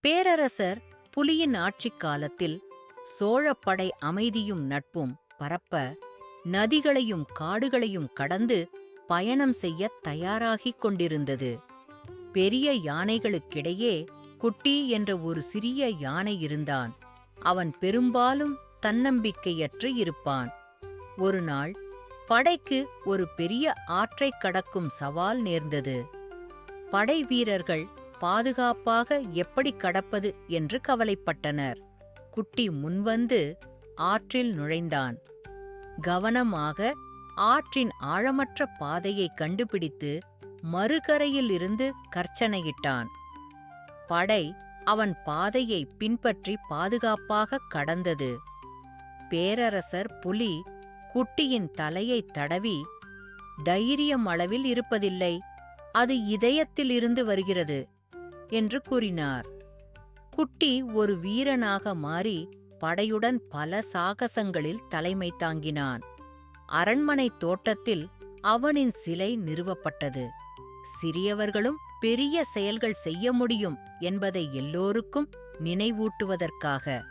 பேரரசர் புலியின் ஆட்சிக் காலத்தில் சோழப்படை அமைதியும் நட்பும் பரப்ப நதிகளையும் காடுகளையும் கடந்து பயணம் செய்யத் தயாராகிக் கொண்டிருந்தது. பெரிய யானைகளுக்கிடையே குட்டி என்ற ஒரு சிறிய யானை இருந்தான். அவன் பெரும்பாலும் தன்னம்பிக்கையற்று இருப்பான். ஒருநாள் படைக்கு ஒரு பெரிய ஆற்றைக் கடக்கும் சவால் நேர்ந்தது. படை வீரர்கள் பாதுகாப்பாக எப்படி கடப்பது என்று கவலைப்பட்டனர். குட்டி முன்வந்து ஆற்றில் நுழைந்தான். கவனமாக ஆற்றின் ஆழமற்ற பாதையை கண்டுபிடித்து மறுகரையில் இருந்து கர்ச்சனையிட்டான். படை அவன் பாதையை பின்பற்றி பாதுகாப்பாக கடந்தது. பேரரசர் புலி குட்டியின் தலையைத் தடவி, "தைரியம் அளவில் இருப்பதில்லை, அது இதயத்திலிருந்து வருகிறது" என்று கூறினார். குட்டி ஒரு வீரனாக மாறி படையுடன் பல சாகசங்களில் தலைமை தாங்கினான். அரண்மனைத் தோட்டத்தில் அவனின் சிலை நிறுவப்பட்டது. சிறியவர்களும் பெரிய செயல்கள் செய்ய முடியும் என்பதை எல்லோருக்கும் நினைவூட்டுவதற்காக.